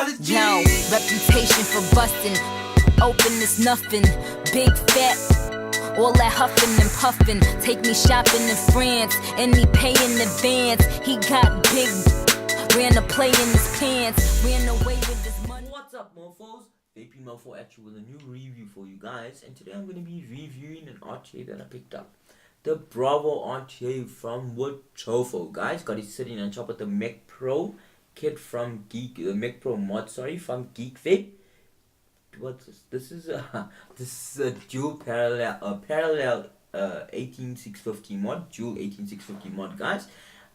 technology. Yo, reputation for busting. Open is nothing. Big fat. All that huffing and puffing. Take me shopping in France. And me pay in advance. He got big. Ran a play in his pants. Ran away with his money. What's up, Mofos? Vape Mofo at you with a new review for you guys. And today I'm going to be reviewing an RTA that I picked up. The Bravo RTA from Wotofo. Guys, got it sitting on top of the Mech Pro kit from Mech Pro mod, from Geekvape. What's this? This is a dual parallel 18650 mod, dual 18650 mod, guys.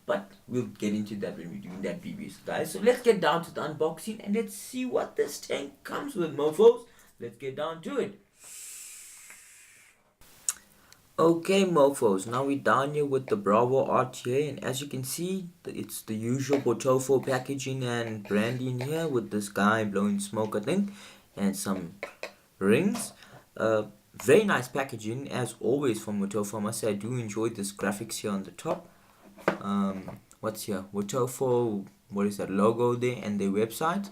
But we'll get into that when we're doing that reviews, guys. So let's get down to the unboxing and let's see what this tank comes with, mofos. Let's get down to it. Okay, mofos, now we're down here with the Bravo RTA, and as you can see, it's the usual Wotofo packaging and branding here with this guy blowing smoke, I think, and some rings. Very nice packaging as always from Wotofo. I must say I do enjoy this graphics here on the top. What's here? Wotofo, what is that logo there, and their website.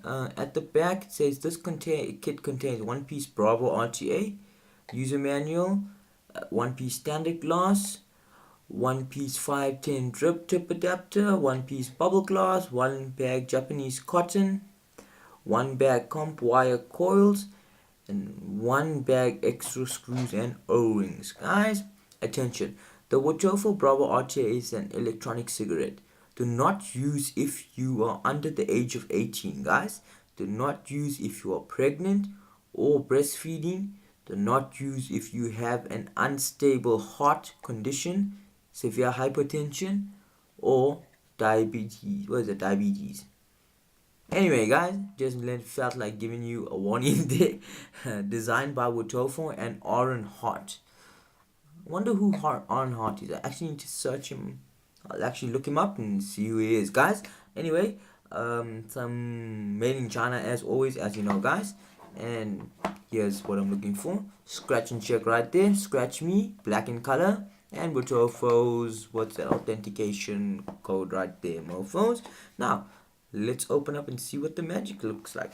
At the back it says this kit contains one piece Bravo RTA, user manual, one piece standard glass, one piece 510 drip tip adapter, one piece bubble glass, one bag Japanese cotton, one bag comp wire coils, and one bag extra screws and O-rings. Guys, attention, the Wotofo Bravo RTA is an electronic cigarette. Do not use if you are under the age of 18, guys. Do not use if you are pregnant or breastfeeding. Do not use if you have an unstable heart condition, severe hypertension, or diabetes. What is it? Diabetes. Anyway, guys, just felt like giving you a warning there. Designed by Wotofo and Aaron Hart. I wonder who Aaron Hart is. I actually need to search him. I'll actually look him up and see who he is, guys. Anyway, some made in China as always, as you know, guys. And here's what I'm looking for. Scratch and check right there. Scratch me, black in color. And Wotofo's, what's that, authentication code right there, mofos. Now, let's open up and see what the magic looks like.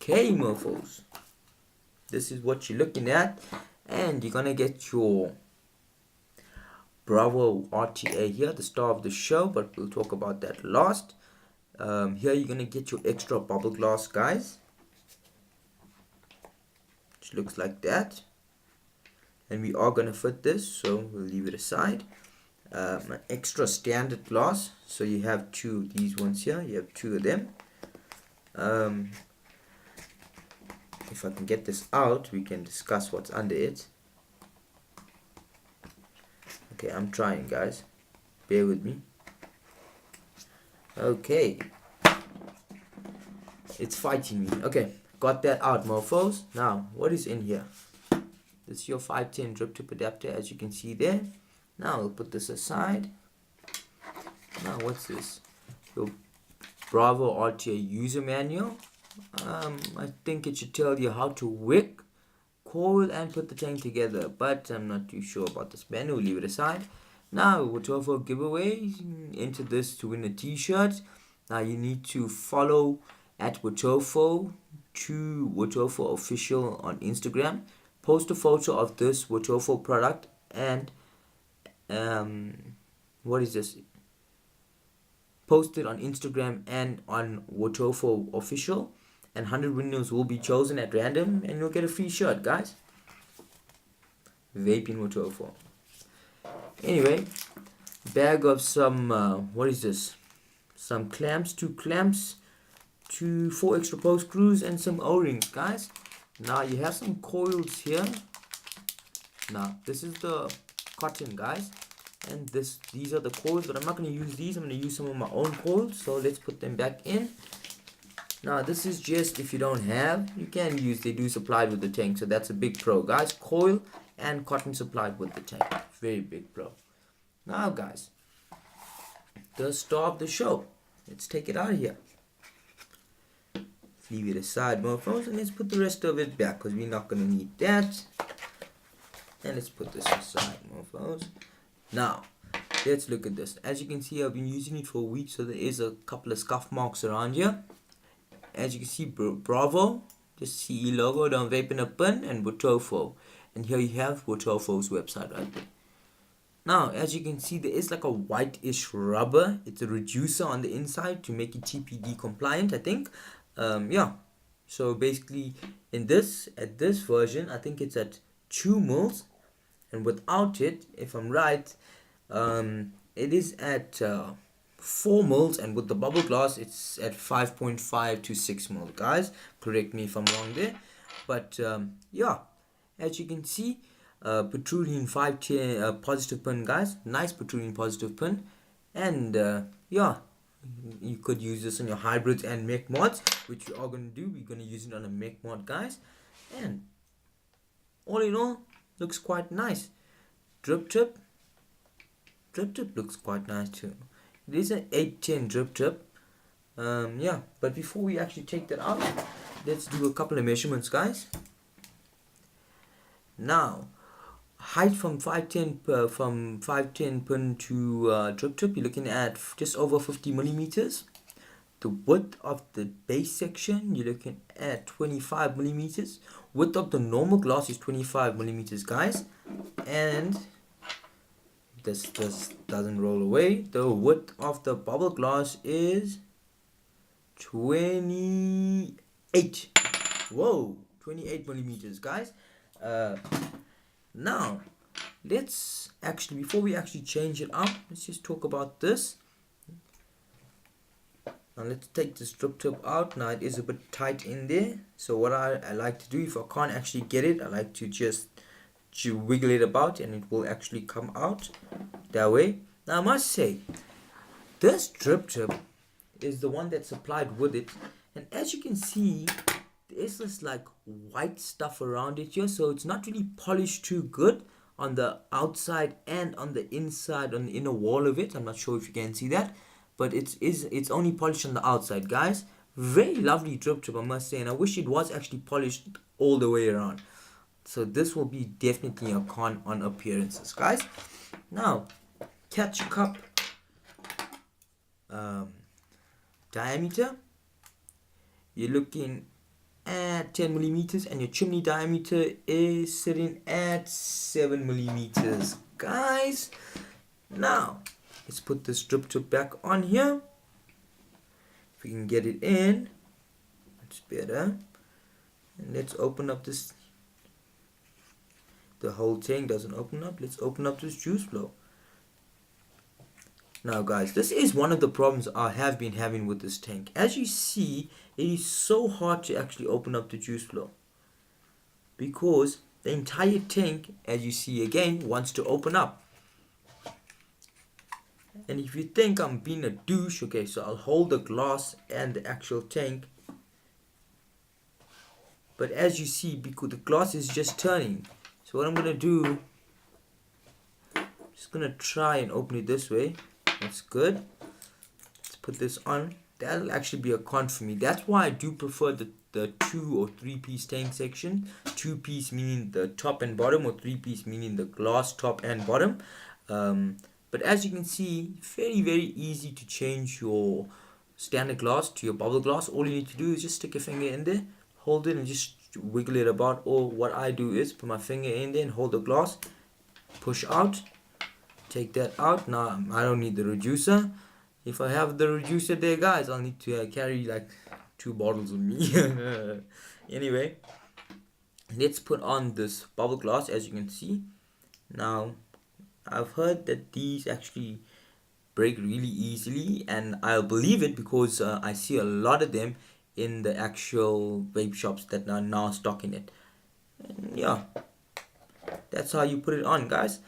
Okay, mofos. This is what you're looking at. And you're gonna get your Bravo RTA here, the star of the show, but we'll talk about that last. Here you're gonna get your extra bubble glass, guys, which looks like that, and we are gonna fit this, so we'll leave it aside. An extra standard glass, so you have two of these ones here, you have two of them. If I can get this out, we can discuss what's under it. Okay, I'm trying, guys, bear with me. Okay, it's fighting me. Okay, got that out, mofos. Now, what is in here? This is your 510 drip tip adapter, as you can see there. Now, we'll put this aside. Now, what's this? Your Bravo RTA user manual. I think it should tell you how to wick, coil, and put the tank together, but I'm not too sure about this manual. Leave it aside. Now, Wotofo giveaway. Enter this to win a t-shirt. Now, you need to follow at Wotofo to Wotofo official on Instagram. Post a photo of this Wotofo product and what is this? Post it on Instagram and on Wotofo official, and 100 winners will be chosen at random, and you'll get a free shirt, guys. Vaping Wotofo. Anyway, bag of some what is this? Some clamps, two clamps, 4 extra post screws, and some O-rings, guys. Now you have some coils here. Now this is the cotton, guys, and these are the coils, but I'm not going to use these. I'm going to use some of my own coils, so let's put them back in. Now this is just if you don't have, you can use, they do supply with the tank, so that's a big pro, guys. Coil and cotton supplied with the tank, very big pro. Now, guys, the star of the show, let's take it out of here. Leave it aside, mofos, and let's put the rest of it back, because we're not going to need that. And let's put this aside, mofos. Now, let's look at this. As you can see, I've been using it for a week, so there is a couple of scuff marks around here. As you can see, Bravo, just CE logo, don't vape in a pin, and Wotofo. And here you have Wotofo's website right there. Now, as you can see, there is like a whitish rubber. It's a reducer on the inside to make it TPD compliant, I think. Yeah. So basically, at this version, I think it's at 2 mils, and without it, if I'm right, it is at 4 mils, and with the bubble glass, it's at 5.5 to 6 mils. Guys, correct me if I'm wrong there. But yeah, as you can see, protruding 510 positive pin, guys. Nice protruding positive pin, and yeah, you could use this on your hybrids and mech mods, which we are going to do. We're going to use it on a mech mod, guys, and all in all, looks quite nice. Drip tip looks quite nice too. It is an 810 drip tip. Yeah, but before we actually take that out, let's do a couple of measurements, guys. Now, height from 510 pin to drip tip, you're looking at just over 50 millimeters. The width of the base section, you're looking at 25 millimeters. Width of the normal glass is 25 millimeters, guys. And this doesn't roll away. The width of the bubble glass is 28. Whoa, 28 millimeters, guys. Now, let's actually, before we actually change it up, let's just talk about this. Now let's take this drip tip out. Now it is a bit tight in there, so what I like to do, if I can't actually get it, I like to just wiggle it about, and it will actually come out that way. Now I must say, this drip tip is the one that's supplied with it, and as you can see, there's this like white stuff around it here, so it's not really polished too good on the outside and on the inside, on the inner wall of it. I'm not sure if you can see that, but it's only polished on the outside, guys. Very lovely drip tip, I must say, and I wish it was actually polished all the way around. So this will be definitely a con on appearances, guys. Now, catch cup diameter, you're looking at 10 millimeters, and your chimney diameter is sitting at 7 millimeters, guys. Now let's put this drip tip back on here. If we can get it in, that's better. And let's open up this. The whole thing doesn't open up. Let's open up this juice flow. Now guys, this is one of the problems I have been having with this tank. As you see, it is so hard to actually open up the juice flow, because the entire tank, as you see again, wants to open up. And if you think I'm being a douche, okay, so I'll hold the glass and the actual tank, but as you see, because the glass is just turning, so what I'm gonna do, just gonna try and open it this way. That's good. Let's put this on. That'll actually be a con for me. That's why I do prefer the 2 or 3 piece tank section. 2 piece meaning the top and bottom, or 3 piece meaning the glass top and bottom. But as you can see, very easy to change your standard glass to your bubble glass. All you need to do is just stick your finger in there, hold it, and just wiggle it about. Or what I do is put my finger in there and hold the glass, push out, take that out. Now I don't need the reducer. If I have the reducer there, guys, I'll need to carry like 2 bottles with me. Anyway, let's put on this bubble glass. As you can see, now I've heard that these actually break really easily, and I'll believe it because I see a lot of them in the actual vape shops that are now stocking it. And yeah, that's how you put it on, guys.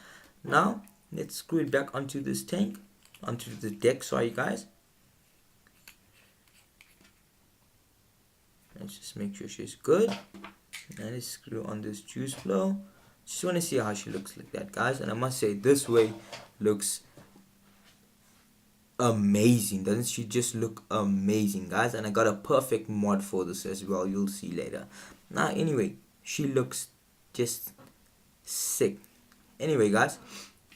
Now let's screw it back onto this tank, onto the deck, sorry guys. Let's just make sure she's good. And let's screw on this juice flow. Just want to see how she looks like that, guys. And I must say, this way looks amazing. Doesn't she just look amazing, guys? And I got a perfect mod for this as well. You'll see later. Now anyway, she looks just sick. Anyway guys,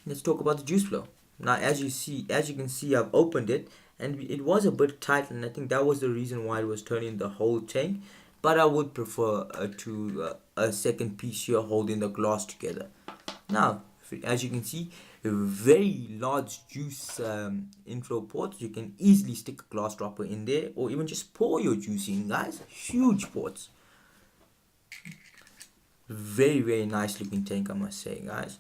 let's talk about the juice flow. Now as you can see, I've opened it, and it was a bit tight, and I think that was the reason why it was turning the whole chain. But I would prefer a second piece here holding the glass together. Now, as you can see, a very large juice inflow ports. You can easily stick a glass dropper in there, or even just pour your juice in, guys. Huge ports. Very nice looking tank, I must say, guys.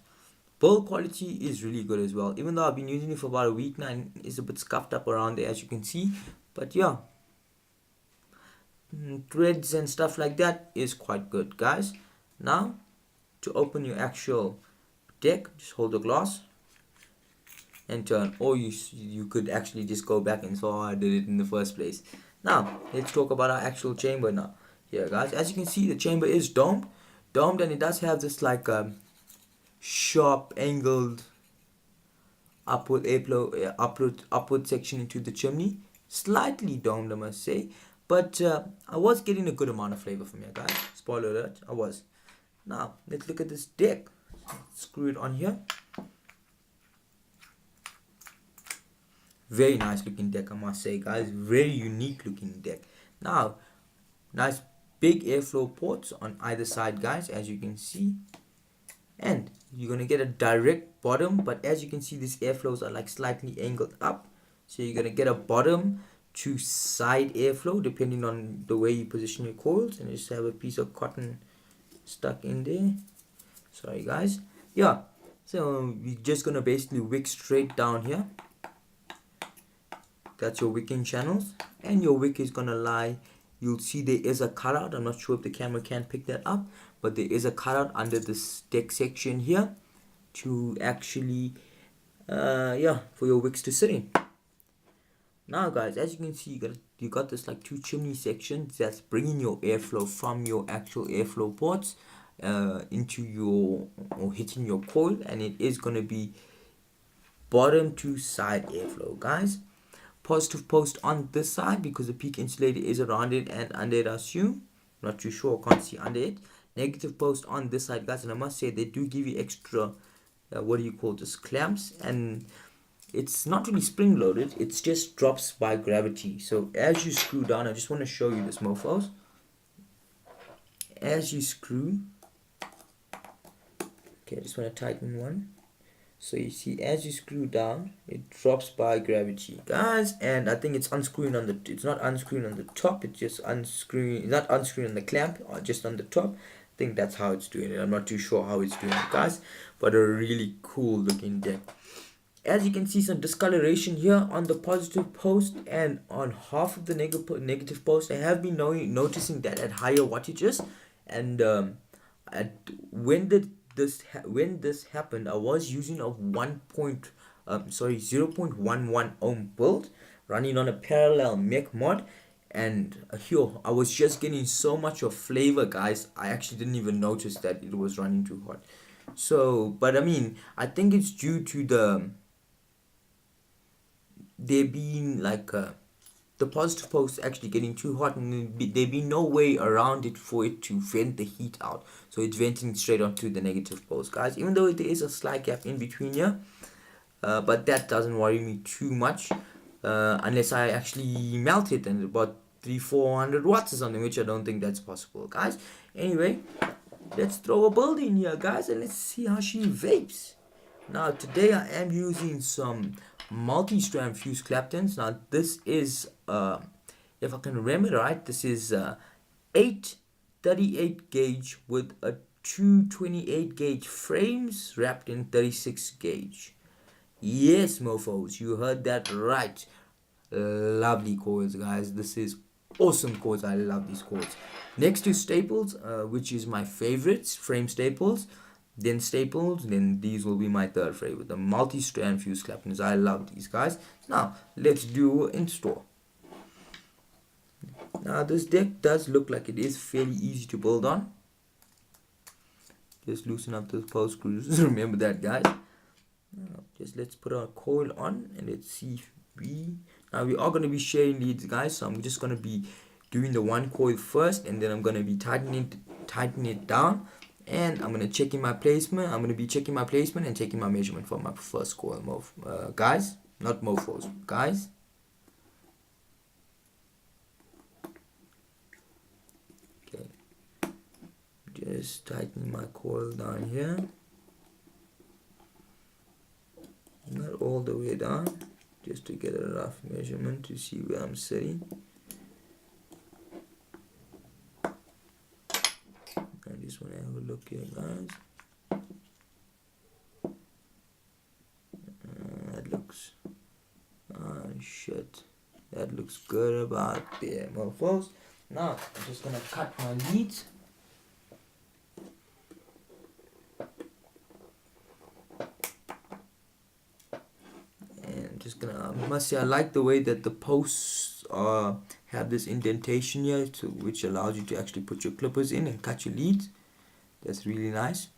Build quality is really good as well, even though I've been using it for about a week now, and it's a bit scuffed up around there, as you can see. But yeah, threads and stuff like that is quite good, guys. Now, to open your actual deck, just hold the glass and turn, or you could actually just go back and saw how I did it in the first place. Now let's talk about our actual chamber now. Here, guys, as you can see, the chamber is domed, and it does have this like sharp angled upward airflow, upward section into the chimney. Slightly domed, I must say, but I was getting a good amount of flavor from here, guys. Spoiler alert, I was. Now let's look at this deck. Screw it on here. Very nice looking deck, I must say, guys. Very unique looking deck. Now, nice big airflow ports on either side, guys, as you can see. And you're going to get a direct bottom, but as you can see, these airflows are like slightly angled up. So you're going to get a bottom to side airflow depending on the way you position your coils. And you just have a piece of cotton stuck in there. Sorry, guys. Yeah, so you're just going to basically wick straight down here. That's your wicking channels, and your wick is gonna lie, you'll see there is a cutout. I'm not sure if the camera can pick that up, but there is a cutout under this deck section here to actually for your wicks to sit in. Now, guys, as you can see, you got this like two chimney sections that's bringing your airflow from your actual airflow ports into your, or hitting your coil, and it is going to be bottom to side airflow, guys. Positive post on this side because the peak insulator is around it and under it, I assume. Not too sure, can't see under it. Negative post on this side, guys, and I must say they do give you extra what do you call this, clamps, and it's not really spring loaded, it's just drops by gravity. So as you screw down, I just want to show you this, mofos. As you screw, okay, I just want to tighten one. So you see, as you screw down, it drops by gravity, guys. And I think it's unscrewing on the, it's not unscrewing on the top, it's just unscrewing, not unscrewing on the clamp, or just on the top. I think that's how it's doing it. I'm not too sure how it's doing it, guys, but a really cool looking deck. As you can see, some discoloration here on the positive post and on half of the negative post. I have been noticing that at higher wattages, and when this happened, I was using a 0.11 ohm build running on a parallel Mech mod, and here I was just getting so much of flavor, guys. I actually didn't even notice that it was running too hot. So, but I mean, I think it's due to there being like the positive post actually getting too hot, and there be no way around it for it to vent the heat out, so it's venting straight onto the negative post, guys, even though there is a slight gap in between here, but that doesn't worry me too much unless I actually melt it and about 300-400 watts or something, which I don't think that's possible, guys. Anyway, let's throw a build in here, guys, and let's see how she vapes. Now today I am using some multi-strand fused Claptons. Now this is if I can remember right, this is 8 38 gauge with a 228 gauge frames wrapped in 36 gauge. Yes, mofos, you heard that right. Lovely coils, guys. This is awesome coils. I love these coils. Next to staples, which is my favorites, frame staples, then staples, then these will be my third favorite, the multi-strand fused Claptons. I love these, guys. Now let's do install. Now this deck does look like it is fairly easy to build on. Just loosen up those post screws. Remember that, guys. Now, just let's put our coil on and let's see if now we are going to be sharing leads, guys, so I'm just going to be doing the one coil first, and then I'm going to be tightening it down, And I'm gonna check in my placement. I'm gonna be checking my placement and taking my measurement for my first coil, guys, not mofos, guys. Okay, just tightening my coil down here, not all the way down, just to get a rough measurement to see where I'm sitting. I just want to have a look here, guys. That looks, shit, that looks good about there, mofos. Now I'm just gonna cut my leads. And just gonna, I must say, I like the way that the posts have this indentation here, which allows you to actually put your clippers in and cut your leads. That's really nice.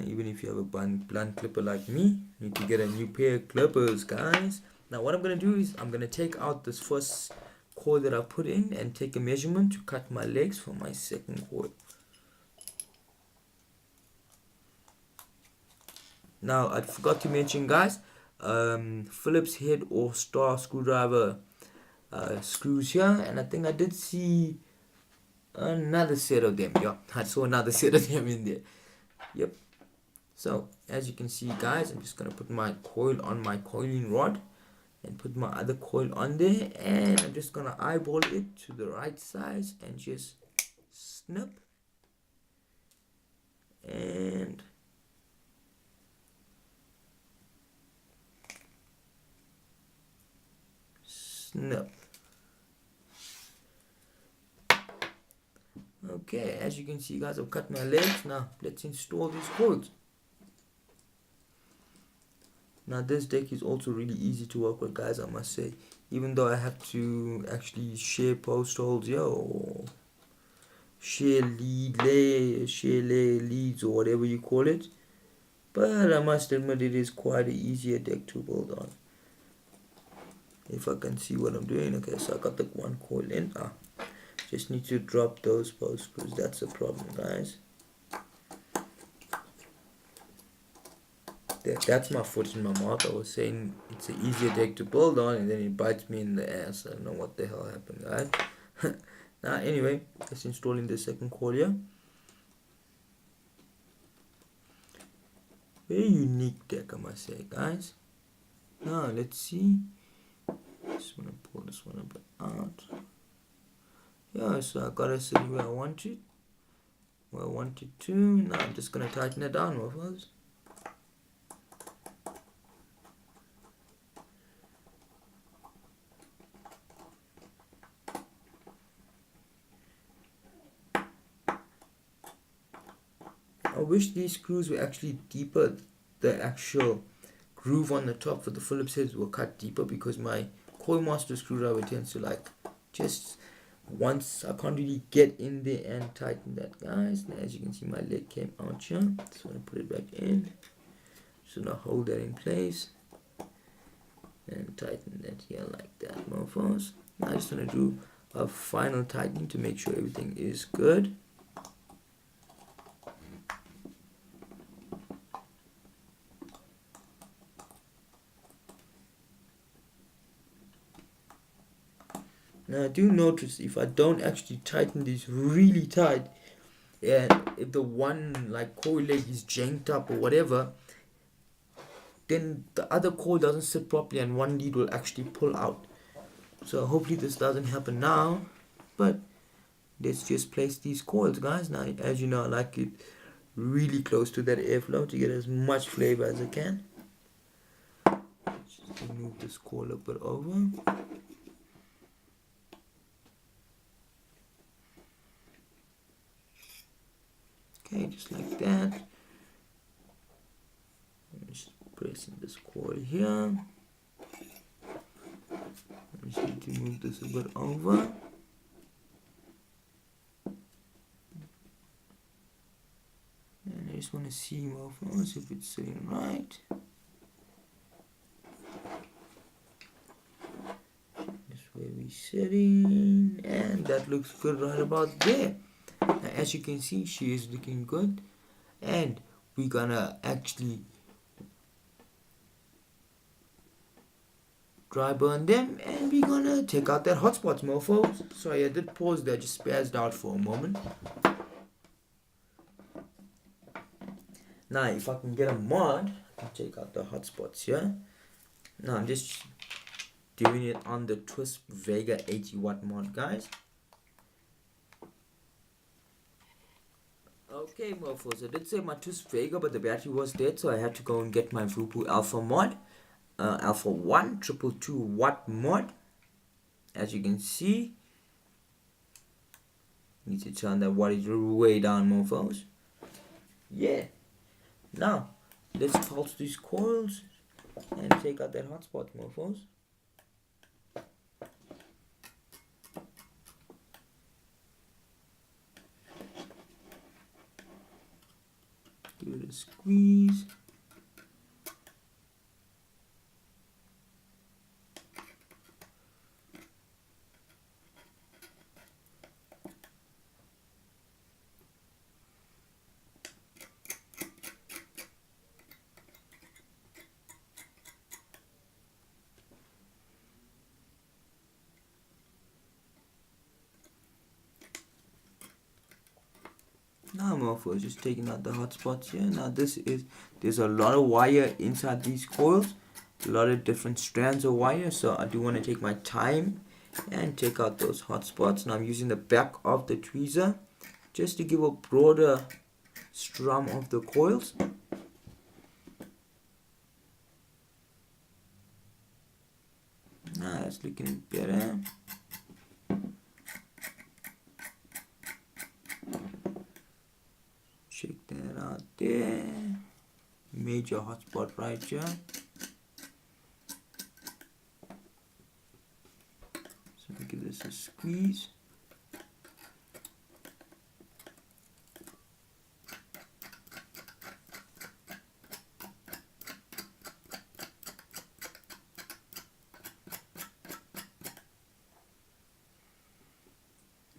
Even if you have a blunt clipper like me, you need to get a new pair of clippers, guys. Now what I'm gonna do is I'm gonna take out this first coil that I put in and take a measurement to cut my legs for my second coil. Now I forgot to mention, guys, Phillips head or star screwdriver screws here, and I think I did see another set of them. Yeah, I saw another set of them in there. Yep. So as you can see, guys, I'm just gonna put my coil on my coiling rod and put my other coil on there, and I'm just gonna eyeball it to the right size and just snip and snip. Okay, as you can see, guys, I've cut my legs. Now let's install these coils. Now this deck is also really easy to work with, guys, I must say, even though I have to actually share post holes here or share leads or whatever you call it, but I must admit it is quite an easier deck to build on. If I can see what I'm doing. Okay, so I got the one coil in. Just need to drop those post screws. That's the problem, guys. That's my foot in my mouth. I was saying it's an easier deck to build on, and then it bites me in the ass. I don't know what the hell happened, guys. Now anyway, let's install in the second coil here. Very unique deck, I must say, guys. Now let's see. Just want to pull this one a bit out. Yeah, so I got it sitting where I want it. Where I want it to. Now I'm just gonna tighten it down, mofos. I wish these screws were actually deeper. The actual groove on the top for the Phillips heads were cut deeper, because my Coil Master screwdriver tends to like just once I can't really get in there and tighten that, guys. Now as you can see, my leg came out here, so I'm gonna put it back in. Just gonna hold that in place and tighten that here like that, mofos. Now I just want to do a final tightening to make sure everything is good. Now I do notice if I don't actually tighten this really tight, and if the one like coil leg is janked up or whatever, then the other coil doesn't sit properly and one lead will actually pull out. So hopefully this doesn't happen now, but let's just place these coils, guys. Now as you know, I like it really close to that airflow to get as much flavor as I can. Just move this coil a bit over. Okay, just like that. I'm just pressing this coil here. I just need to move this a bit over. And I just want to see more first if it's sitting right. That's where we're sitting, and that looks good right about there. Now, as you can see, she is looking good, and we're gonna actually dry burn them, and we're gonna take out that hotspots, mofos. Sorry, I did pause there, just spazzed out for a moment. Now, if I can get a mod, I can take out the hotspots here. Now, I'm just doing it on the Twist Vega 80 watt mod, guys. Okay, mofos, I did say my Twist Vega, but the battery was dead, so I had to go and get my Voopoo Alpha mod. Alpha 1 222 watt mod. As you can see, need to turn that wattage way down, mofos. Yeah. Now, let's pulse these coils and take out that hotspot, mofos. Give it a squeeze. Now, mofos, just taking out the hotspots here. Now, there's a lot of wire inside these coils, a lot of different strands of wire, so I do want to take my time and take out those hotspots. Now, I'm using the back of the tweezer just to give a broader strum of the coils. Now, that's looking better. Check that out there. Major hotspot right here. So give this a squeeze.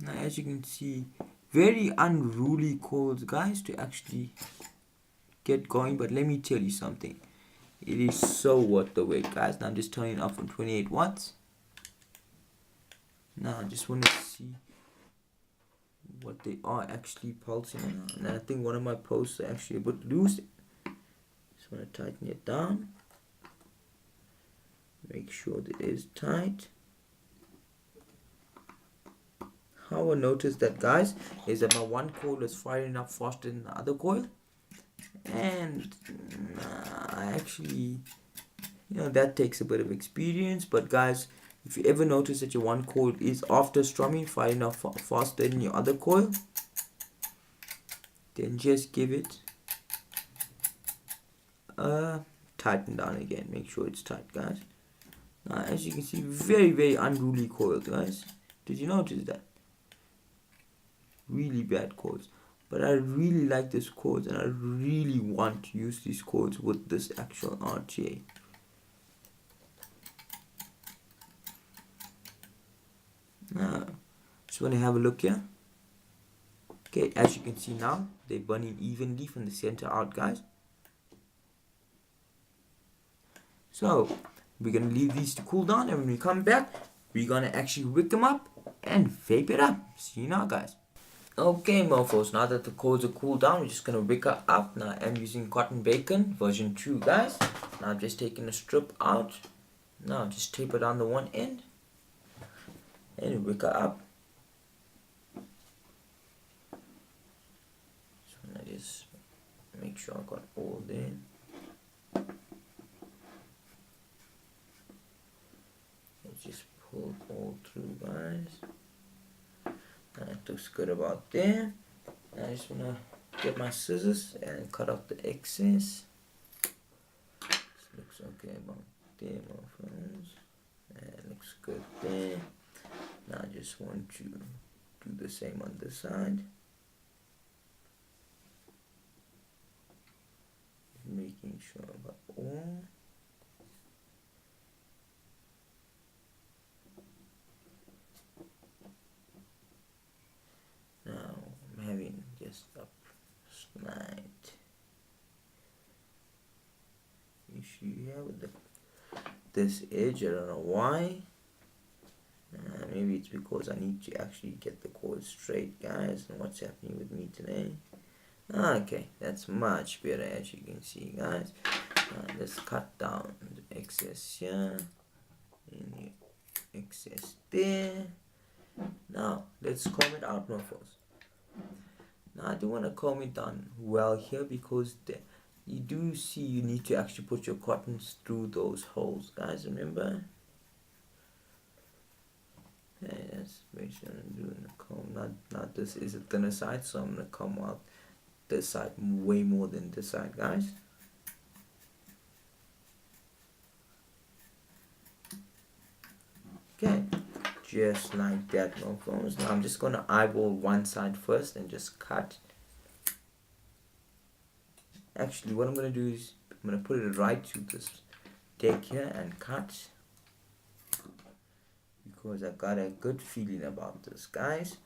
Now, as you can see, very unruly coils, guys, to actually get going, but let me tell you something, it is so worth the wait, guys. Now I'm just turning it off from 28 watts. Now I just want to see what they are actually pulsing on, and I think one of my posts are actually a bit loose. Just want to tighten it down, make sure that it is tight. How I noticed that, guys, is that my one coil is firing up faster than the other coil, and I actually, that takes a bit of experience. But guys, if you ever notice that your one coil is after strumming firing up faster than your other coil, then just give it tighten down again, make sure it's tight, guys. Now, as you can see, very unruly coils, guys. Did you notice that? Really bad coils, but I really like this coils, and I really want to use these coils with this actual RTA. Now, just want to have a look here. Okay, as you can see now, they're burning evenly from the center out, guys. So we're gonna leave these to cool down, and when we come back, we're gonna actually wick them up and vape it up. See you now, guys. Okay, mofos, now that the coils are cooled down, we're just going to wick her up. Now I'm using cotton bacon version 2, guys. Now I'm just taking a strip out. Now just tape it on the one end and wick her up. So I just make sure I got all there. Let's just pull all through, guys. It looks good about there. I just want to get my scissors and cut off the excess. This looks okay about there, my friends. It looks good there. Now I just want to do the same on this side. Making sure about all. slight issue here with this edge. I don't know why. Maybe it's because I need to actually get the coil straight, guys. And what's happening with me today? Okay, that's much better, as you can see, guys. Let's cut down the excess here, and the excess there. Now let's comb it out, Mofos. Now I do want to comb it down well here, because you do see you need to actually put your cottons through those holes, guys. Remember? Okay, that's basically what I'm doing the comb. Not this is a thinner side, so I'm gonna comb out this side way more than this side, guys. Okay, just like that, no phones. Now I'm just gonna eyeball one side first and just cut. Actually, what I'm gonna do is I'm gonna put it right to this deck here and cut, because I got a good feeling about this, guys.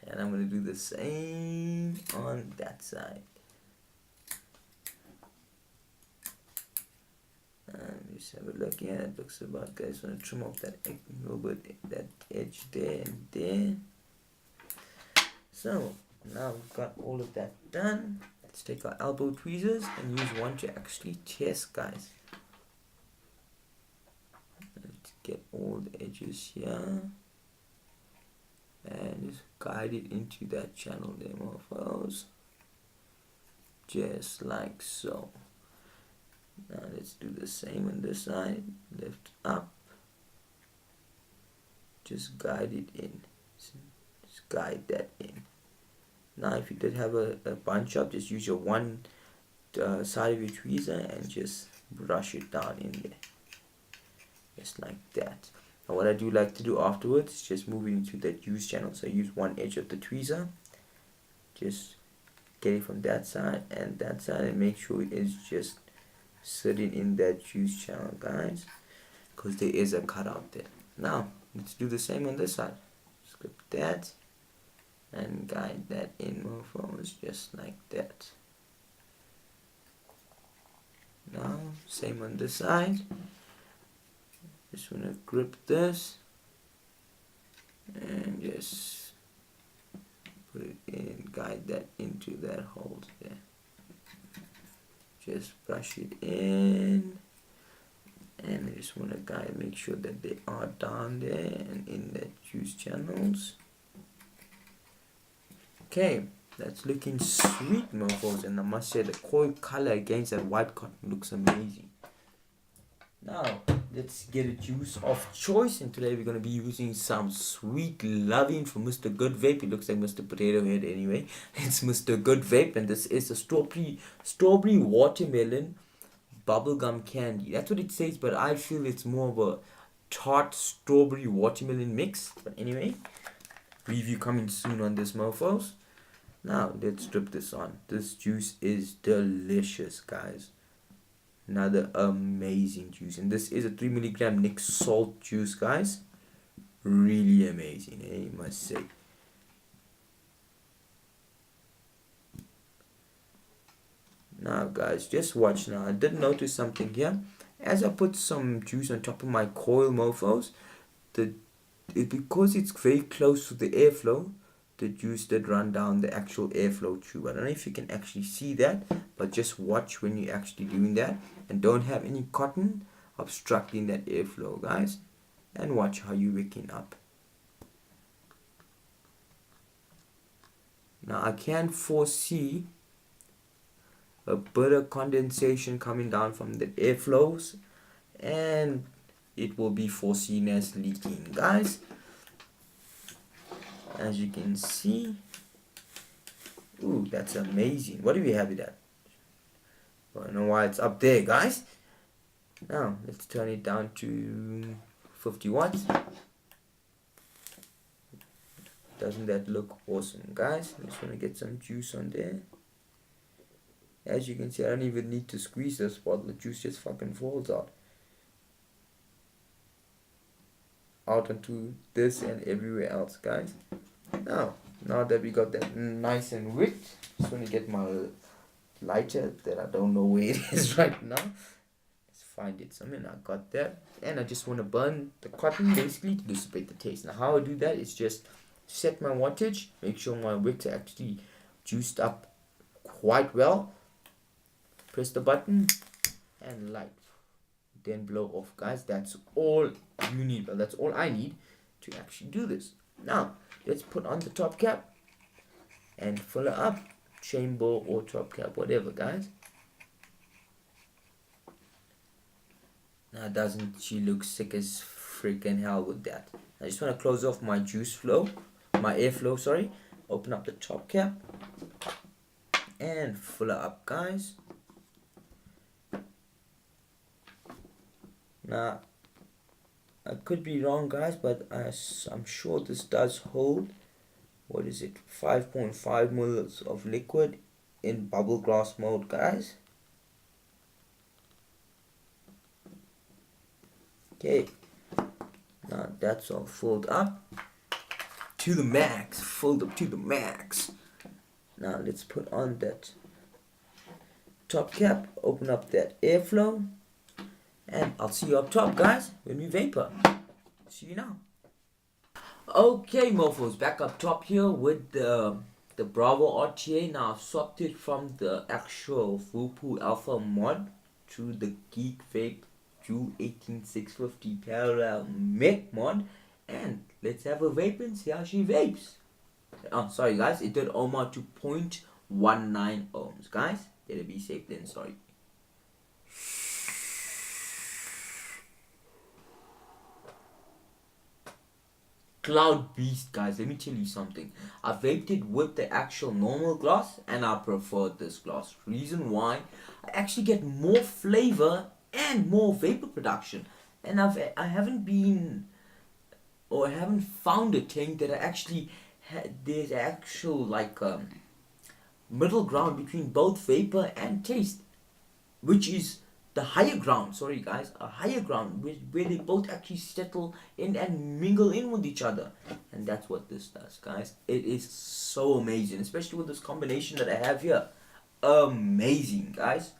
And I'm gonna do the same on that side. Just have a look. Yeah, it looks about good. Just want to trim off that little bit, that edge there and there. So now we've got all of that done. Let's take our elbow tweezers and use one to actually test, guys. Let's get all the edges here and just guide it into that channel there, Mofos. Just like so. Now let's do the same on this side. Lift up. Just guide it in. Just guide that in. Now if you did have a bunch up, just use your one side of your tweezer and just brush it down in there. Just like that. Now what I do like to do afterwards is just move it into that use channel. So I use one edge of the tweezer. Just get it from that side and that side, and make sure it is just sitting in that juice channel, guys, because there is a cutout there. Now let's do the same on this side. Just clip that and guide that in, Mofos, just like that. Now same on this side. Just want to grip this and just put it in, guide that into that hole there. Just brush it in, and I just want to guide, make sure that they are down there and in the juice channels. Okay, that's looking sweet, Mofos, and I must say the coil color against that white cotton looks amazing. Now let's get a juice of choice, and today we're going to be using some sweet loving from Mr. Good Vape. It looks like Mr. Potato Head anyway. It's Mr. Good Vape, and this is a strawberry watermelon bubblegum candy. That's what it says, but I feel it's more of a tart strawberry watermelon mix. But anyway, review coming soon on this, Mofos. Now let's strip this on. This juice is delicious, guys. Another amazing juice, and this is a 3 milligram Nick salt juice, guys. Really amazing, I must say. Now guys, just watch. Now I did notice something here. As I put some juice on top of my coil, Mofos, because it's very close to the airflow, the juice did run down the actual airflow tube. I don't know if you can actually see that, but just watch when you're actually doing that, and don't have any cotton obstructing that airflow, guys, and watch how you wicking up. Now I can foresee a bit of condensation coming down from the airflows, and it will be foreseen as leaking, guys. As you can see, ooh, that's amazing. What do we have it at? I don't know why it's up there, guys. Now let's turn it down to 50 watts. Doesn't that look awesome, guys? I just want to get some juice on there. As you can see, I don't even need to squeeze this bottle. The juice just fucking falls out onto this and everywhere else, guys. Now Now that we got that nice and wet, just want to get my lighter that I don't know where it is right now. Let's find it somewhere. I got that, and I just want to burn the cotton basically to dissipate the taste. Now how I do that is just set my wattage, make sure my wicks are actually juiced up quite well, press the button and light, then blow off, guys. That's all you need, but that's all I need to actually do this. Now let's put on the top cap and fill it up, chamber or top cap, whatever, guys. Now doesn't she look sick as freaking hell with that? I just want to close off my juice flow, my airflow, sorry. Open up the top cap and fill it up, guys. Now I could be wrong, guys, but I'm sure this does hold, what is it, 5.5 mils of liquid in bubble glass mode, guys. Okay, now that's all filled up to the max, filled up to the max. Now let's put on that top cap, open up that airflow, and I'll see you up top, guys, when we vapor. See you now. Okay, mofos, back up top here with the Bravo RTA. Now I've swapped it from the actual Voopoo Alpha mod to the Geekvape Ju 18650 parallel Mech mod, and let's have a vape and see how she vapes. Oh, sorry guys, it did Oma to 0.19 ohms, guys. Better be safe then, sorry. Cloud beast, guys. Let me tell you something. I vaped it with the actual normal glass and I prefer this glass. Reason why, I actually get more flavor and more vapor production, and I haven't found a tank that I actually there's actual like middle ground between both vapor and taste, which is the higher ground. Sorry guys, a higher ground where they both actually settle in and mingle in with each other, and that's what this does, guys. It is so amazing, especially with this combination that I have here. Amazing, guys.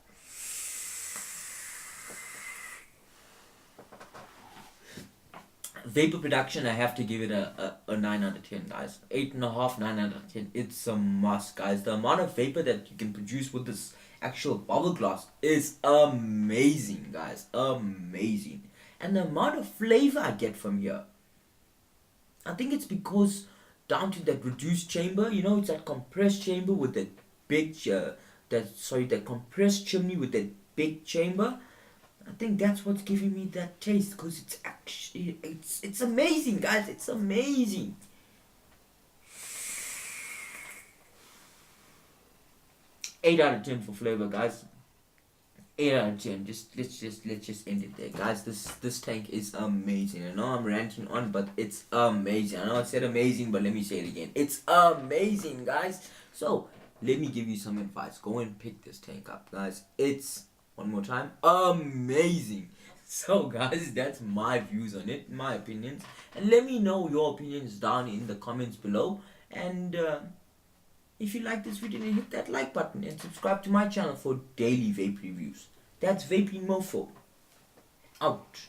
Vapor production, I have to give it a 9 out of 10, guys. 8.5, 9 out of 10. It's a must, guys. The amount of vapor that you can produce with this actual bubble glass is amazing, guys. Amazing. And the amount of flavor I get from here, I think it's because down to that reduced chamber, you know, it's that compressed chamber with that big that compressed chimney with that big chamber. I think that's what's giving me that taste, because it's actually it's amazing, guys. It's amazing. Eight out of 10 for flavor, guys. 8 out of 10. Let's just end it there, guys. This tank is amazing. I know I'm ranting on, but it's amazing. I know I said amazing, but let me say it again. It's amazing, guys. So let me give you some advice. Go and pick this tank up, guys. It's, one more time, amazing. So guys, that's my views on it, my opinions, and let me know your opinions down in the comments below. And if you like this video, then hit that like button and subscribe to my channel for daily vape reviews. That's Vaping Mofo out.